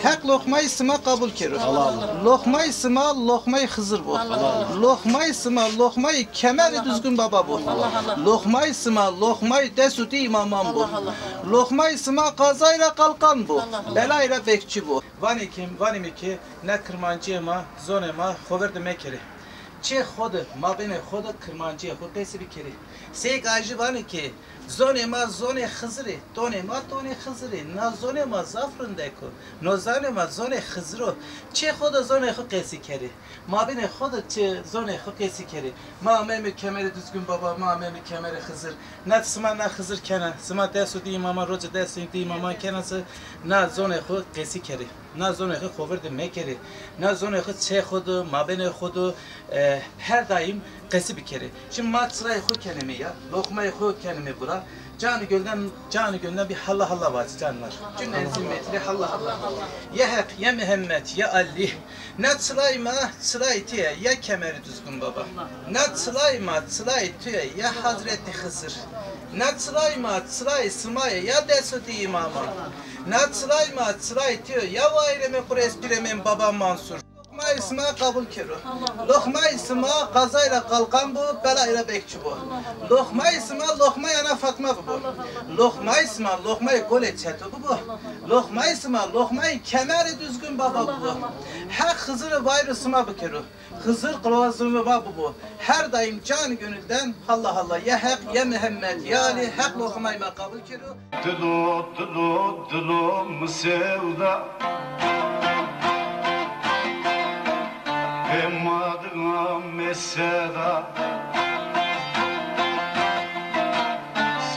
Hak lokmayı sıma kabul kero. Lokmayı sıma lokmayı Hızır bu. Lokmayı sıma lokmayı kemeri düzgün baba bu. Lokmayı sıma lokmayı desuti imamam bu. Lokmayı sıma kazayla kalkan bu. Belayla bekçi bu. Vanimi ki ne kırmancı ma zonema hoverdi mekeri. Çe xodu mabene xodu kırmancı xod desi bir kere. Sey gajı vani ki zonema zone Hızırı, donema done Hızırı, na zonema zafrındeko, no zonema zone Hızırı. Çe xodu zone xod desi kere. Mabene xodu çe zone xod desi kere. Ma memi kemeri düzgün baba, ma memi kemeri Hızır. Na sıma na Hızır kenan, sıma desu di imama roca desu di imama kenası na zone xod desi kere. Na zone xod xoverdi mekeri. Na zone xod çe xodu, mabene xodu her daim kesi bir kere. Şimdi matsırayı xo kelime ya, lokmayı xo kelime bura. Canı gönlden bir halla halla var canlar. Cümle zimmetli halla halla. Ya hak, ya Muhammed, ya Ali. Ne çılayma, çılay tiye, ya kemeri düzgün baba. Ne çılayma, çılay tiye, ya Hazreti Hızır. Ne çılayma, çılay sımaya, ya Desudi imama. Ne çılayma, çılay tiye, ya vayreme kures piremen baba Mansur. Lokma isma kabul kero. Lokma isma kazayla kalkan bu, belayla bekçi bu. Lokma isma lokma yana Fatma bu. Lokma isma lokmayı gole çeto bu. Lokma isma lokmayı kemeri düzgün baba bu. Hak Hızır'ı vayrı sıma bu kero. Hızır kılavazımı bu. Her daim canı gönülden Allah Allah ya hak ya Muhammed ya Ali hak lokmayı kabul kero. Dilo sevda Emmadına mesela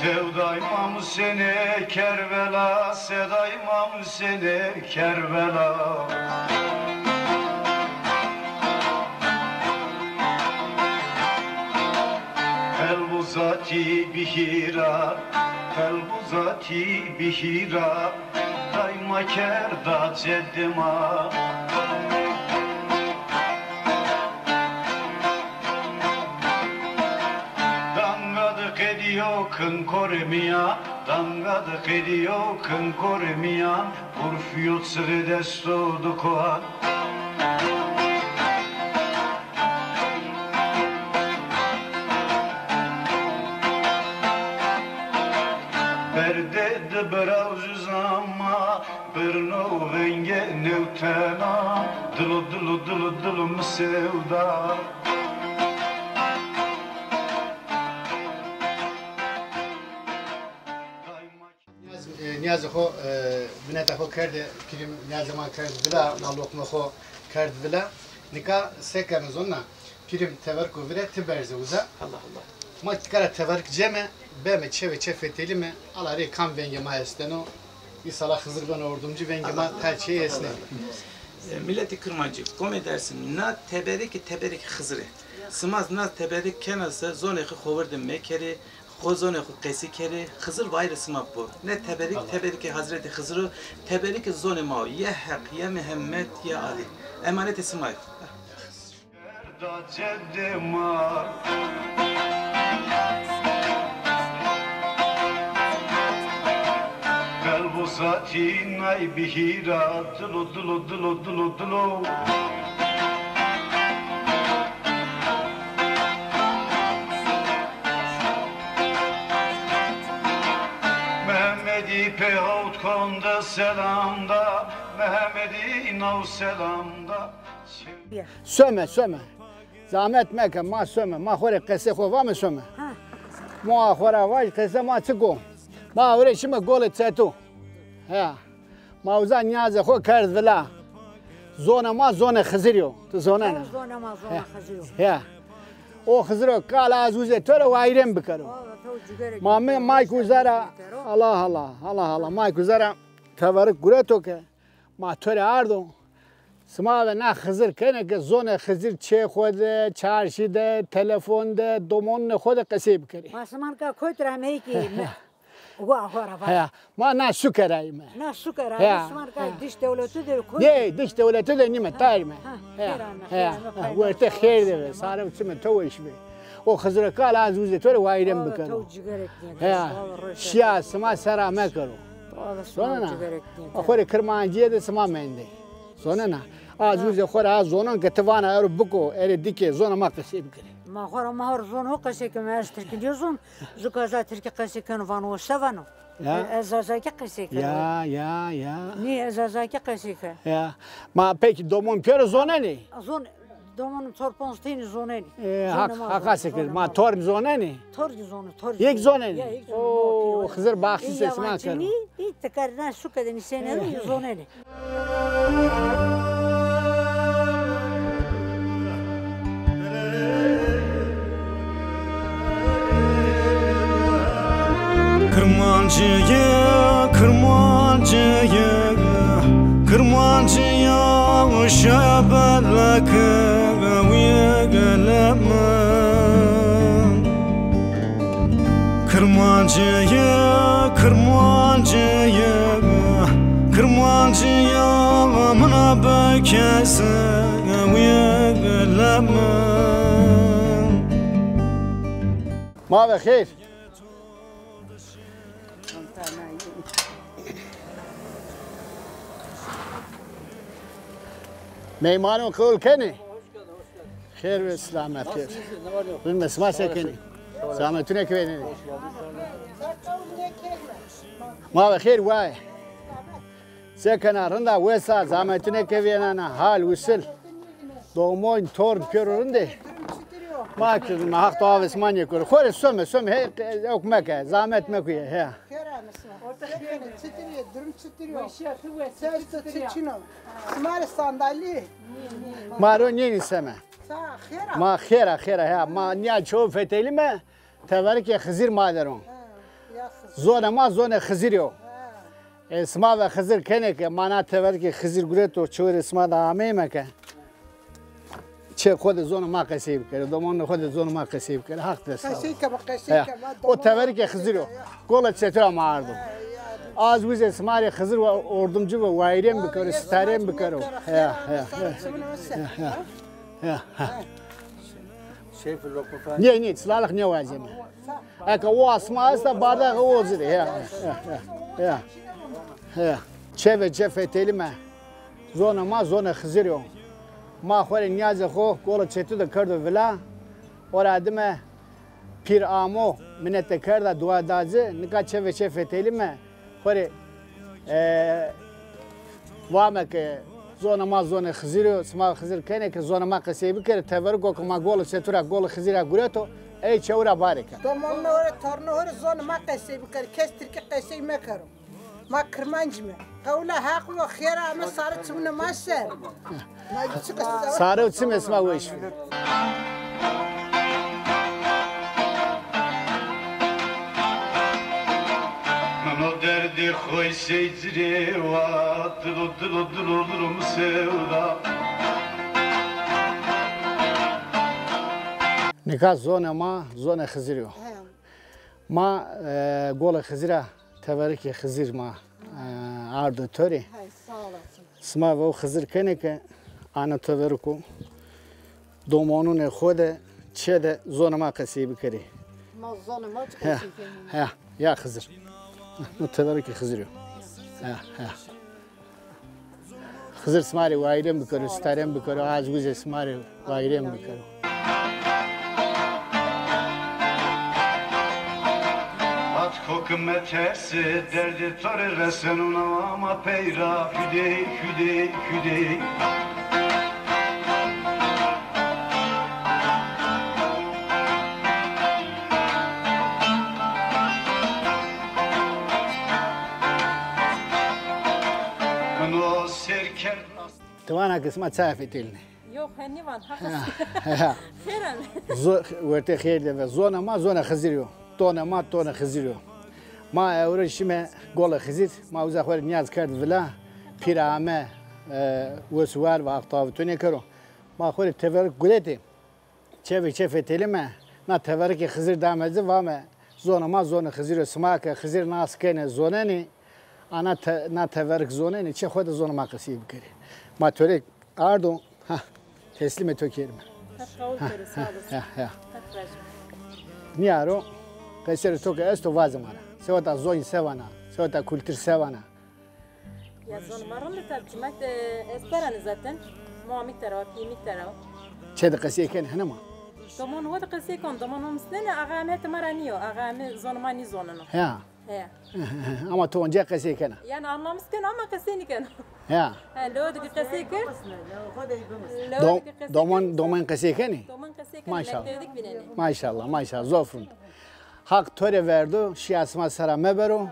Sevdaymam seni Kerbela Sevdaymam seni Kerbela Elbuzati bihira Elbuzati bihira Dayma kerda ceddima Kın koremiya, dangadık ediyor kın koremiya, urfiyot sığı destodu koan. Berdedi birazcı zama, birno venge nevtena, dılı mı sevda. نیاز خو بنات خو کرد کلیم نیاز ما کرد بلا مالوک خو کرد بلا نکا سکن زونا پریم تورک و وره تبرز وزا Allah Allah. ما تکرار تورک جمع به چه فتیلی می علاری کام ونگ ما استنو bir salak Hızır ben ordumcu vengima terçeği esne. Milleti kırmacı kom edersin na teberik Hızır'ı. Sımaz na teberik kenası zoneki hoverdi mekeri Kozone qesi kere Hızır vayrı sıma bu. Ne teberik Hazreti Hızır'ı teberik zone ma ya hak ya Muhammed ya Ali. Emanet ismay. Kalbuzati nay bihira dulu Mehmedi peyot konda selamda Mehmedi nav selamda Söme zahmet meke ma söme ma xore qese xo va me söme ma xora vaj qese ma çıgo ma ore şimdi gol etsetu ha ma uzan niyaze xo kerd vela zona Hızıryo tu zona zona Hızıryo ya o Hızıryo kala azuze tore vayrem bikaro Mame mai kuzara Allah mai kuzara tavarik gureto ke ma tore ardo sma ve na Hızır kene ke zone Hızır çe khode çarşide telefonda domon ne khode qasib kari Masman ka khotra me ki wa khora ha ma na şukeray me na şukeray Masman ka diş devleti de khod ye diş devleti de nime tayme ha werte khair de sare uçme towish be o Hızır kala azuze tore vayrem bikaro ha şia sma sara me karo زونه آخری کرمانجیه دست ما میندی زونه نه از روز خور از زونان که توانه ارو بکو اری دیگه زونه ما قصی بکری ما خورم ما هر زون هو قصی که ما ترکی دیوزون زکازا ترکی قصی کنو وانو سوانو ازازا که قصی کنو یا نی ازازا که قصی کنو یا ما پeki دومون پیر زونه نی زون دومون تورپونستین زونه نی حق سکر ما تور زونه نی تور یک زونه نی او خزر باخشی اسما کرد نی تکرنا شو کدی سنه زونه نی Kırmancıya şabalak uygalama Kırmancıya amına bekese uygalama ما بخیر میمانم قبول کنی خیر و سلامت خیر بین مسما سکنی سلامتونه که بینی ما بخیر وای سکنه رنده ویسا زحمتونه که بینن حال وصل دومون تورن پیرورنده ما کردم ما حق تو اسمانی کرد خور سوم هی اوک مکه زحمت مکویه هی مال صندلی مارو نینی سمه ما خیره هی ما نیا چوب فتیلی ما تبرک خزیر مادرون زون خزیریو اسما و خزیر کنه که ما نه تبرک خزیر گرت و چور اسما دامه مکه چه خود زون ما قصیب کرد دومون خود زون ما قصیب کرد حق دست او تبرک خزیریو گل چطور ماردم از ویز اسماری خزیر و اردمجو و وایریم بکره ستاریم بکره نه سلالخ نه وازیم اگه او اسما است بارده او زده چه فتیلی ما زون خزیریو ما خوری نیاز خو گل چطور کرد ولی اور آدم پیر آمو منت کرد دعا دازه نکات چه فتیلی ما خوری وامه که زون خزیرو سما خزیر کنه که زون ما قصیب کرد تبرگو که ما گل چطور گل خزیره گرتو ای چورا بارکه دومون نور تورنور زون ما قصیب کرد کستر که قصیب میکرم ما کرمانجمه قوله حق و خیر اما سارت سون ما سر سارو چیم اسما ویش Mano derdi khoy seycire va dilo sevda نکات زون خزیریو ما گل خزیره تبرک خزیر ما آردو توری سما و خزیر کنه که آن تبرکو دومانون خود چه ده زون ما قصیب کری ما زون ما قصیب کنی یا خزیر نو تبرک خزیریو خزیر سماری وایرم بکرو ستارم بکرو از گوز سماری وایرم بکرو Hükümetesi derdi tore resenun ama peyra hüdey Ano serker توانا قسمة سافي تلني Yok henni var haklısın. Feren. ورتي خير ده زونا خزيريو تونا خزيريو ما اورش ما قول خزير ما وزا خور نياز كرد ولا بيرامه وسوار وقتاوتوني كرو ما خور تفر قلتي چه تلمه نا تفر که خزير دامزه وامه زونا خزيريو سماك خزير ناس كنه زونني انا نا تفر زونني چه خود زونا ما قصيب كري ما توري اردو ها تسليم تو كيرم Kavul körü sağ olasın. نيارو Kayseri Toka esto vazmara. Sevata zoin sevana. Sevata kültür sevana. Ya zon marun da tabii çimek esperanı zaten. Muamik tarafa, pimik tarafa. Çede kasiye ken hanama. Domon o da kasiye kon, domon o mislen ağame tamaraniyo, ağame zonmani zonunu. Ya. He. Ama tonca kasiye ken. Yani anlamışken ama kasini ken. Ya. Ha lo da kasiye ken. Doman kasiye ken. Domon kasiye ken. Maşallah. Bekledik bineni. Maşallah maşallah zofrun. Hak töre verdu. Şiasma sara mebero.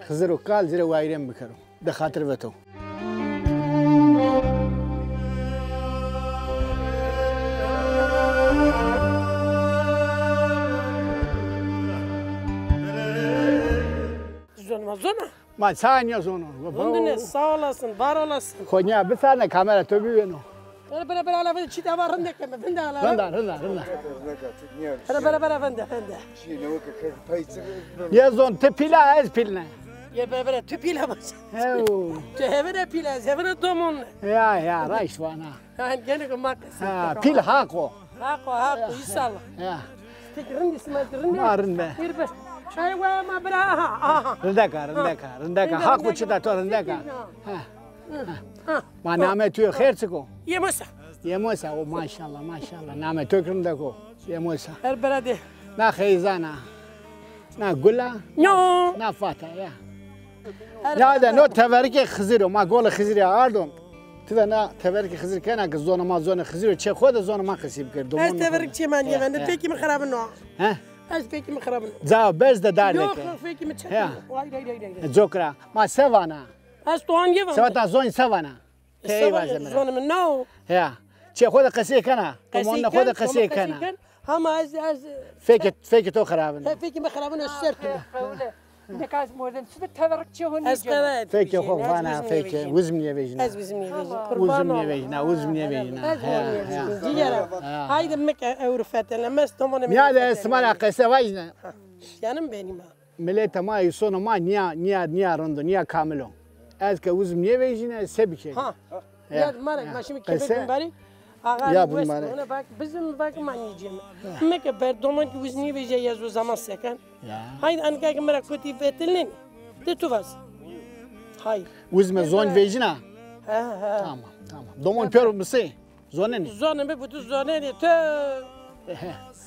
Hızır kal zire vayrem bikaro. De hatır veto. Zona. Ma saniye zonu. Bundune sağ olasın, var olasın. Konya bir tane kamera töbü veno. Beraber ala çita var rende keme bende ala. Rında. Beraber bende. Ya zon te pila ez pilne. Ya beraber tüpile bas. Heu. Tehevene pile, sevene domun. Ya raiş vana. Yani gene kumak. Ha pil hako. Hako inşallah. Ya. Rende sima rende. Ma rında. Irbe. Çay var ma bra aha. Rındaka. Hako çita to rındaka. Ha. Ma name tüyo kherçko. Yemosa. Yemosa o maşallah. Name tök rındako. Yemosa. Her berade. Na khayzana. Na gula. No. Na fata ya. Ya da no teverike khiziro ma gol khiziri ardom. Tiva na teverike khizir kana ki zona ma khiziro çe khod zona ma khasib kerdo. Ez teverik çeman yevende peki mi xarabın o? Ha? Ez peki mi xarabın? Za bez de dardeke. Yok peki mi çekin? Vay. Zokra ma sevana. Ez doğan yevende. Sevata zon sevana. Tey vazemra. Zona mi no? Ya. Çe khod khasi kana. Tomon khod khasi kana. Ama ez Feki to kharabın. peki mi xarabın ez sertim. Ne kadar modern. Size teverikçi honu. Ez evet. Feki ho vana feki uzmniye vejna. Ez bizim yevejin. Uzmniye vejna. Diğer. Haydi mek Avrupa'da mes tomon mi? Ya da esmara qese vajna. Canım benim. Millet ma yusono ma niya rondo niya kamilo. Ez ke uzmniye vejna sebike. Ha. Ya marek maşimi kebek bari. Ya bu marek. Ona bak bizim bak maniyeceğim. Mek ber doman ki uzni veje yazo zaman sekan. Haydi anka ki merak kötü vetelin. De tu vas. Hayır. Uzme zon vejna. Ha. Tamam. Domon pör mısı? Zonen. Zonen be bu zonen te.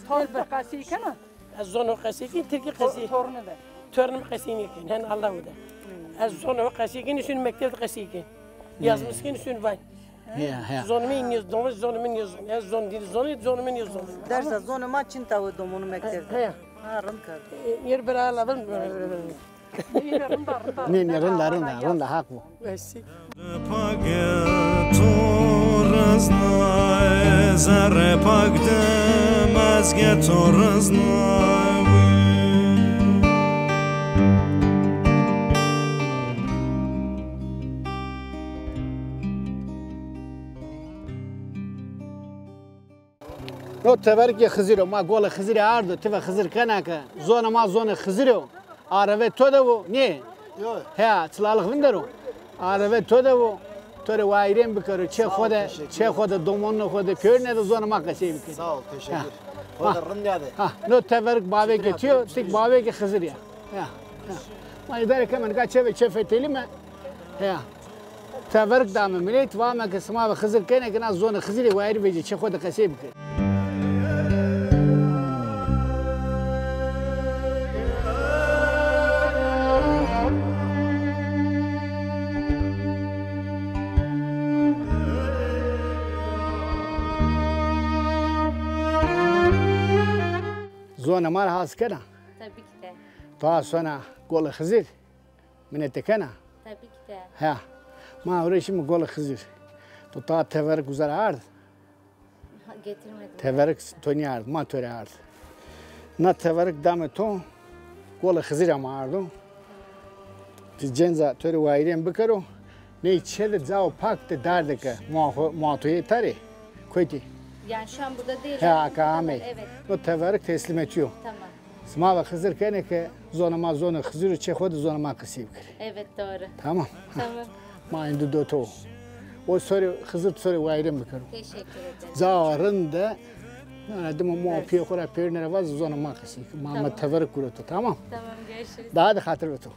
Torba kasi kana. Az zonu qasikin Türkiye qasi. Torunu da. Törnüm qasini ken hen Allah uda. Az zonu qasikin üstün mektep qasikin. Yazmışkin üstün vay. Ya. Zonumu iniyoruz, zonumu iniyoruz. Az zon değil, zonumu iniyoruz. Dersa zonuma çinta o domunu mektepte. He. Ha rınkar. Yer beraber ben. Ne rında hak bu. Vesik. Zare pagde mazge torazna. No teverike khiziro ma gol khiziri ardo tiva khizir kana ka zona ma zona khiziro. Arave todevo ne? Yok. Ha tlalık vindero. Arave todevo. Tore vayrem bikaro çe khoda domonno khoda pörne de zona ma kasey bikaro. Sağ ol teşekkür. Khoda rındadı. Ha no teverik bave geçiyor tik bave ke khizir ya. Ya. Ma idare kemen ka çefeteli mi? Ya. Teverik da millet va ma kesma ve khizir kene kana zona khiziri vayr veji çe khoda kasey bikaro. زون مار هاس كنا Tabii ki de. فاسونا قول خزير من التكنا Tabii ki de. ها ما وريش من قول خزير تو تفرق وزار عرض Getirmedim. تفرق توني عرض ما توري عرض نا تفرق دام تو قول خزير ما عرضو تجنزا توري وايرين بكرو ني تشد زاو باك تداردك ما توي تاري كويتي Yani şu an burada değil. Ha kamil. Evet. O teverik teslim ediyor. Tamam. Sma ve Hızır kene ki zona Hızır çekhodu zonama kısıp kiri. Evet doğru. Tamam. Tamam. Ma indu doto. O soru Hızır soru vayrım bıkarım. Teşekkür ederim. Zarın da Ne dedim ama piyo kura piyo ne var zona makası. Mama teverik kurutu tamam. Tamam görüşürüz. Daha da hatır otur.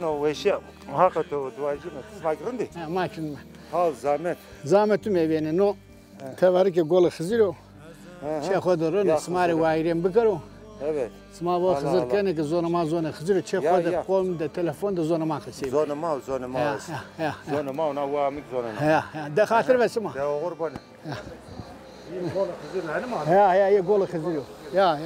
No veşe hakikaten duacı mı? Smagrindi. Makin. Ha zahmet. Zahmetim evine no teverik gol xiziro. Şey kodurun smari vayrim bikaro. Evet. Sma bu xizir kene ki zona ma zona xiziro çe kodu kolum da telefon da zona makası. Zona ma. Zona ma ona vamik zona. Ya de hatır vesma. Ya kurban. Gol xizir hani mi? Ya gol xiziro. Ya.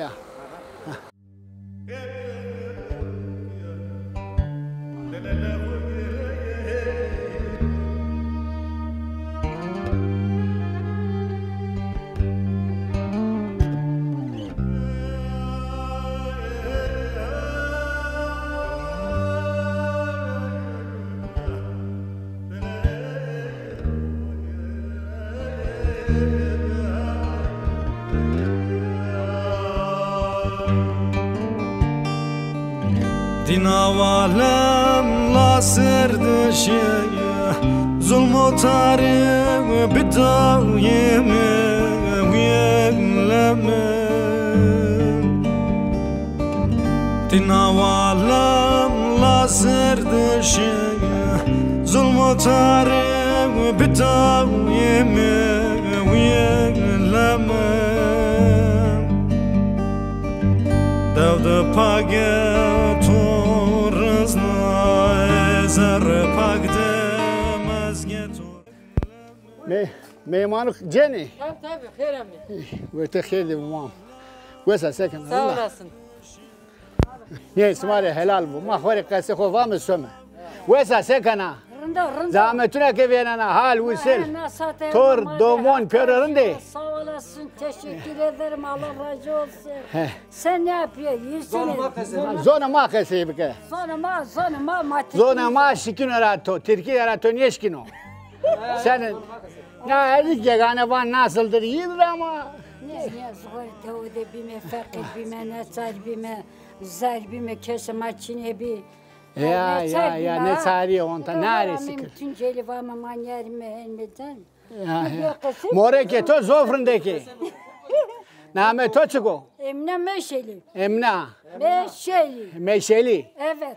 Dinavalem la serdişi zulmu tarih bidayemi viyeleme Dinavalem la serdişi zulmu tarih bidayemi viyeleme Devde paget Meymanuk Jenny. Tabii xeyr mi? Ve xeyr mam. Wesa sakin. Sağ olasın. Ne ismare helal bu. Ma xore qase xo vam söme. Wesa sakana. Zahmetine ke venana hal usul. Tor domon peröründe. Sağ olasın. Teşekkür ederim. Allah razı olsun. Sen ne yapıyorsun? İyisiniz. Zona ma qase bike. Zona ma. Zona ma şikin arato. Türkiye arato neşkino. Senin ya elik yegane van nasıldır iyidir ama. Ne zor tevde bime fakir bime nesar bime zar bime kesme çine bi. Ya ne çare onta neresi kır. Tunceli vama manyer mehenmeden. Ya. Moreke to zofrundaki. Name to çıko. Emne meşeli. Emna. Meşeli. Evet.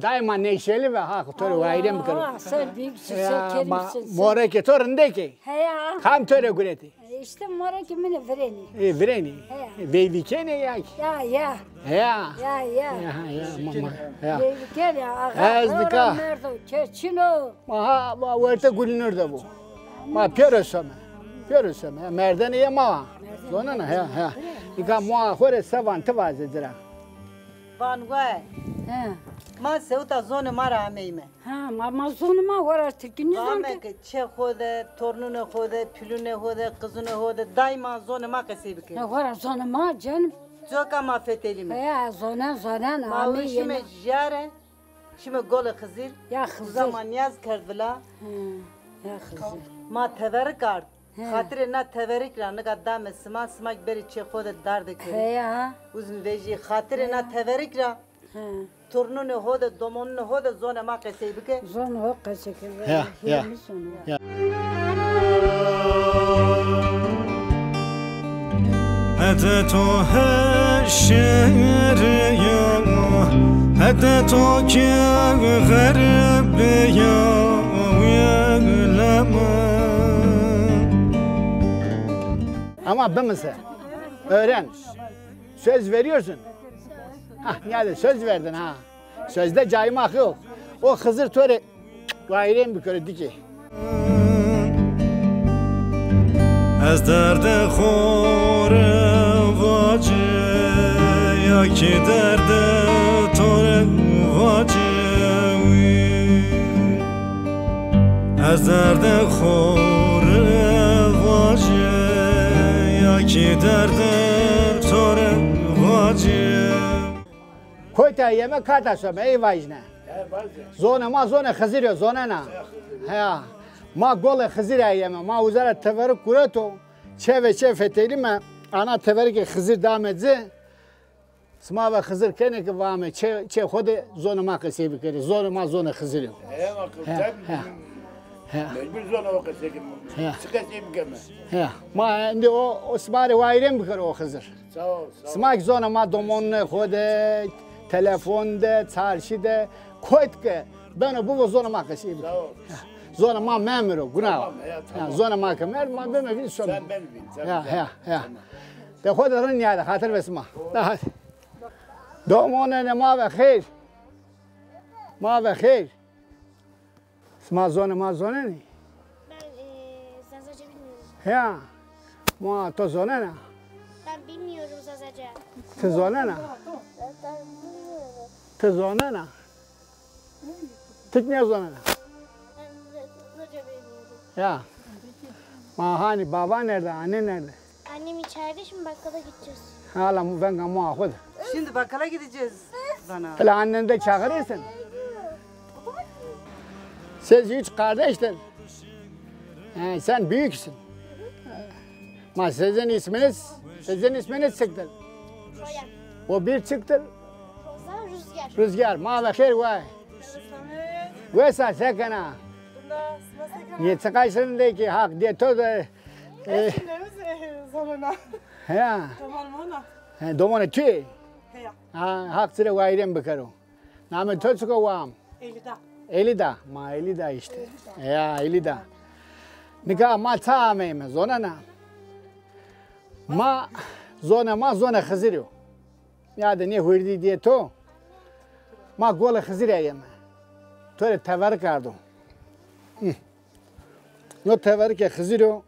Daima neşeli ve hak töre vayrem kırı. Sen büyüksün, sen kerimsin. Moreke torundaki. Heya. Kam töre gureti. İşte moreke mine vreni. Vreni. Veyvikene ya. Ya. Ya. Mama. Ya. Veyvikene ya. Ezdika. Merdo, keçino. Ma verte gulinur da bu. Ma pörösöme. Merdane ya ma. Zona na ya. İka ma xore savan tıvazı zira. Vanguay. Ma seuta zone mara ameyme. Ma zone ma var Türkiye zone. Ke çekode, tornune hode, pülüne hode, kızune hode, daima zone ma kasibike. Ne var zone ma canım. Joka ma fetelime. Ya zone ma şime jare. Şime gole kızil. Ya kızil. Zaman yaz kardla. Ya kızil. Ma teverik art. Xatir na teverik ra naga dam smak beri çekode darde ke. Ya. Uzun veji xatir na teverik ra. Tornune hode, domonune hode zone ma kasibike. Zone ho kasibike. Ya. Hede to heşer ya, hede to ki garip ya, uyanlama. Ama bilmese, öğren. Söz veriyorsun. Yani söz verdin ha. Sözde caymak yok. O Hızır töre gayrem bir köre diki. Az derde khore vace ya ki derde tore vace Az derde khore vace ya ki derde tore vace Koyta yemek kata söme ey vajne. Zone Hızır zone na. Ha. Ma gole Hızır yeme. Ma uzara teverik kureto. Çe fetelime. Ana teverik Hızır damedze. Sma ve Hızır kene ki vame. Çe hode zone ma kesibi kere. Zone Hızır. Mecbur zona o kesekim. Sıkasıyım keme. Ma indi o smari vayrem bıkar o Hızır. Sağ ol. Smak zona ma domonne khode telefonda çarşıda koytke ben bu zona ma keseyim. Sağ ol. Zona ma memuru günah. Zona ma kemer ma beme bir son. Sen ben bin. Ya. De khodarın ya hatır vesma. Domone ma ve khair. Ma ve khair. Ma zona ne? Ben Zazaca bilmiyorum. Ya. Ma to zona ne? Ben bilmiyorum Zazaca. Te zona ne? Ben bilmiyorum. Te zona ne? Tek ne zona ne? Ben Zazaca bilmiyorum. Ya. Ma hani baba nerede? Anne nerede? Annem içeride, şimdi bakkala gideceğiz. Hala ben gamma akhud. Şimdi bakkala gideceğiz bana. Hala annen de çağırırsın. Siz üç kardeşler. Sen büyüksün. Ma sizin isminiz çıktı. Royan. O bir çıktı. Roza, Rüzgar. Rüzgar. Ma ve khair vay. Vesa sekana. Yetikaysın de ki hak diye to da. Zoruna. Ya. Tamam. Domone tüy. Ya. Hak sıra vayrem bakaro. Name to çıkı vam. Elida. Elida. Ma Elida işte. Ya Elida. Nika ma tamam zona na. Ma zona Hızır. Ya da ne hurdi diye to. Ma gol Hızır ayım. Tore tevar kardım. No tevar ke Hızır o.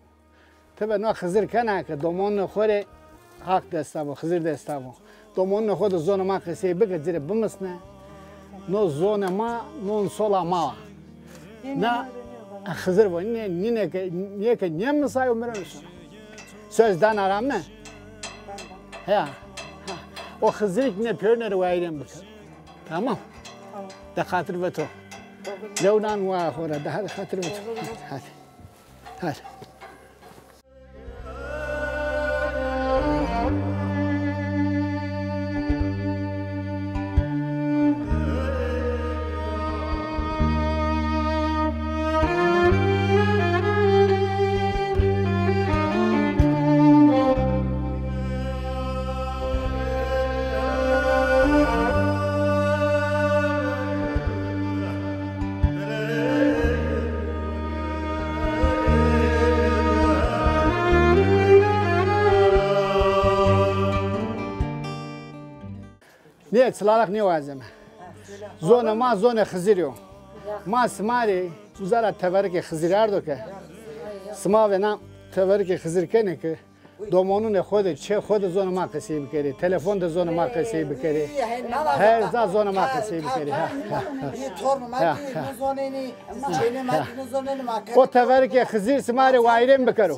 Tabi no Hızır kana ke domon khore hak destavo Hızır destavo. Domon khode zona ma kese bege zire bumasna. No zona ma no sola ma. Na Hızır var. Niye ke niye mi sayı ömrünüz? Sözden aram mı? Ya. O Hızır ne pörner vayrem bakar. Tamam. Da hatır ve to. Levnan va khora da hatır ve to. Hadi. Ne sılalak ne vazeme? Zona Hızır. Ma smari uzara tevarik Hızır ardo ke. Sma ve nam tevarik Hızır kene ke. Domonun khode çe khode zona ma kesib kere. Telefon da zona ma kesib kere. Her za zona ma kesib kere. O tevarik Hızır smari vayrem bekaro.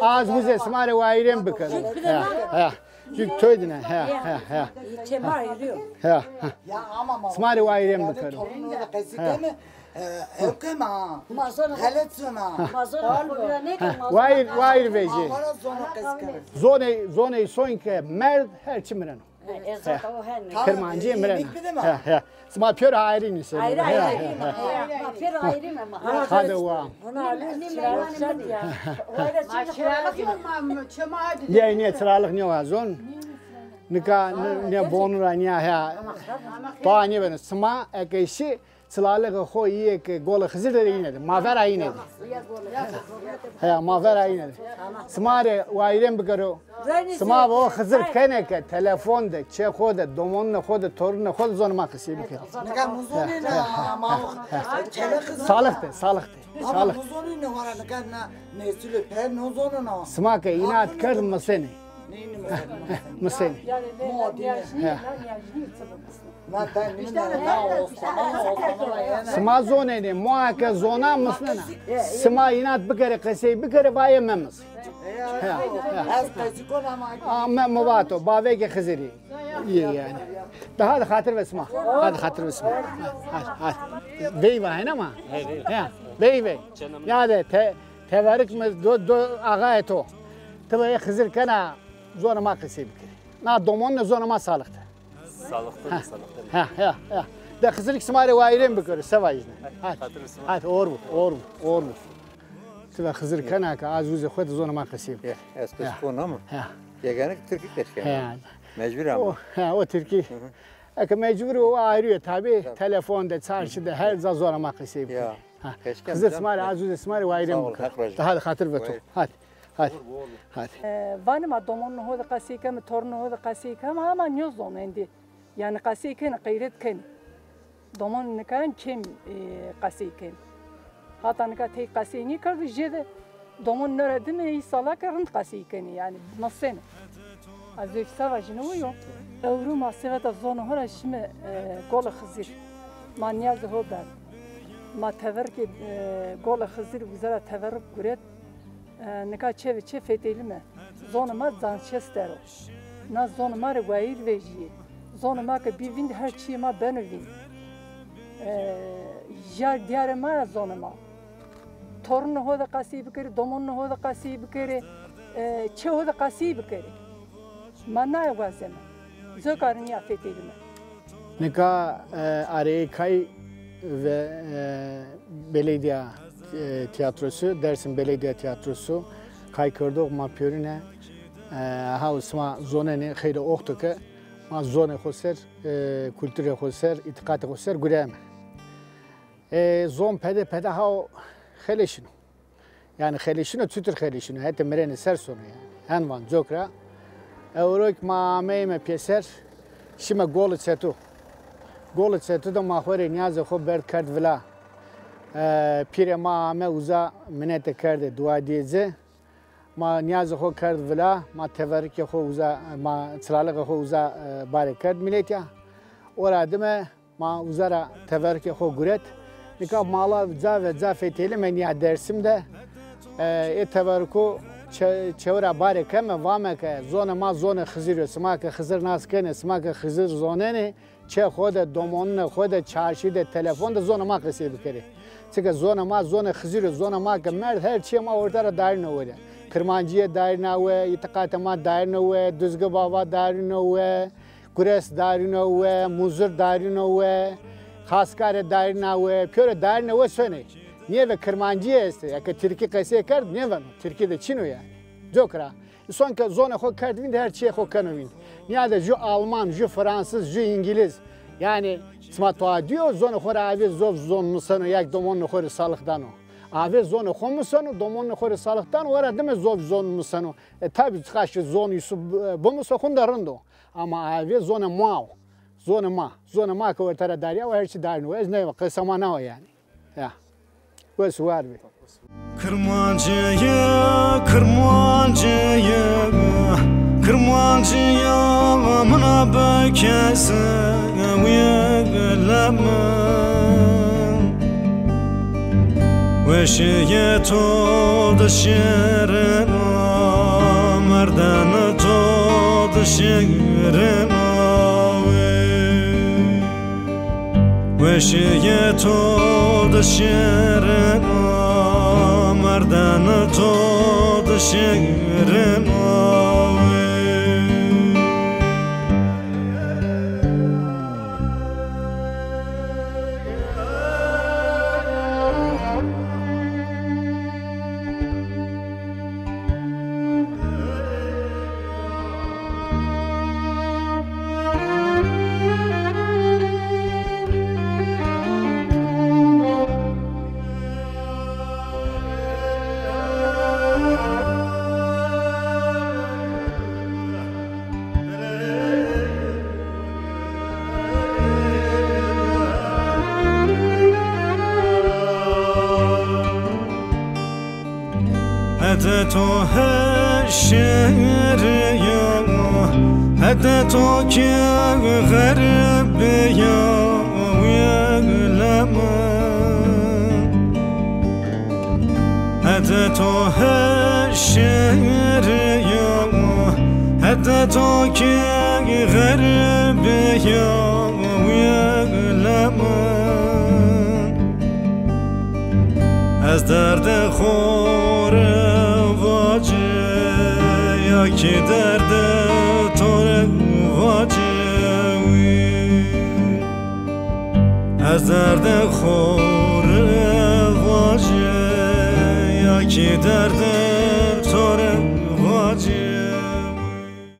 Az muze smari vayrem bekaro. Ya. Çünkü töydüne. Ha. Çema yürüyor. Ha. Ya ama Smari vayrem bekaro. Torunu da kesik mi? Evkema. Heletsuna. Vayr veji. Zone soinke merd her çimren. Kırmancı emren. Ha. Sma pör hayrini söyle. Hayır. Pör hayrini ama. Hadi va. Ona çıralık ya. Ne çıralık ne var zon? Ne bonura ne ya. Tani ben sma ekşi çıralık hoyi ke gol Hızır da yine. Maver ayine. Ha maver ayine. Smare vayrem bekaro. Sma o Hızır kene ke telefonda çe khode domonne khode torunne khode zon ma kesi bekar. Nika muzone na ma. Sağlıktı. Ama muzone ne var na nesile per muzone na. Sma ke inat kar masene. Masene. Sma zone ne muaka zona masnana. Sma inat bekare kesi bekare bayememiz. Ama muvato bave ke Hızır'ı. İyi yani. Daha da hatır vesma. Hadi hatır vesma. Hadi. Bey var ama. Ya. Bey. Ya de tevarik mi do ağa eto. Tabii Hızır kana zona ma kesi bekare. Na domon ne zona ma sağlıktı. Sağlıktı. Ha. ده خزرك سماري وايرين بكره سواجنا هات اوربو تبع خزر كناك عزوز خود زون ما قسيب اسكس كونام يجانك تركي كشكا مجبور ام ها تركي اك مجبور وايري تابي تليفون ده صارش ده هر زون ما قسيب خزر سماري عزوز سماري وايرين بكره هذا خاطر بتو هات وانم دومون هو قاسي كم تورن هو قاسي كم ama نيوزون عندي يعني قاسي كن قيرت كن دومون كان كم قاسي كن حتى نكا تي قاسي ني كرد جده دومون نردن اي صلا كرن قاسي كن يعني نصين ازيف سوا جنويو اورو ما سيفت زون هو شم قول خزير ما نياز هو دار ما تفرق قول خزير وزاره تفرق قريت نکا چه فتیلی ما زون ما زانچستر نه زون ما رو وایل ویجی زون ما که بیویند هر چی ما بنوین جار دیار ما زون ما تورن هو ده قصیب کری دومون هو ده قصیب کری چه هو ده قصیب کری ما نه واسم زکارنی فتیلی ما نکا آره کای و belediye tiyatrosu, Dersim Belediye Tiyatrosu kaykırdık mapörüne havsma zoneni khayda oxtuke ma zone xoser kültüre xoser itiqat xoser gurem zon pede ha khaleşin yani khaleşin tütür khaleşin hatta mereni ser sonu yani envan zokra eurok ma meyme pieser şima gol setu da ma xore niyaz xo berd kard vela پیر ما همه اوزا منت کرده دعا دیزه ما نیاز خو کرد ولا ما تورک خو اوزا ما چراغ خو اوزا بار کرد ملیتیا اور آدم ما اوزا را تورک خو گرت نکا مالا جا فتیل من یا درسیم ده ای تورکو چورا بار کم وامه که زون ما زون خزیر سما که خزر ناس کنه سما که خزر زونه نه چه خود دومون خود چارشی ده تلفن ده زون ما قصی بکره چه زون ما زون خزیر زون ما که مرد هر چی ما ورتر دار نوره کرمانجی دار نوه اتقاط ما دار نوه دزگ بابا دار نوه گرس دار نوه موزر دار نوه خاصکار دار نوه پیور دار نوه سونه نیه و کرمانجی است یا که ترکی قصه کرد نیه و ترکی ده چینو یا جوکرا son که زون خو کرد وین هر چی خو کنوین نیاد جو آلمان جو فرانسیز جو انگلیس yani smatwa diyor zonu xora avi zon musano yak domon xori salıqdano avi zonu xomusano domon xori salıqdan ora deme zon musano tabi çıxaşı zon yusub bu muso xundarındo ama avi zona ma ko tara darya ve her şey darno ez ne qısama ne yani ya bu suar bir Kırmancıya amına bekese uyeleme Veşiye toda şerena Merdana toda şerena Veşiye toda şerena Merdana toda şerena تو هشر یا هده تو که غرب یا ویلمه هده تو هشر یا هده تو که غرب یا ویلمه از درد خوره یا که درد تور واجوی از درد خور واژه یا کی درد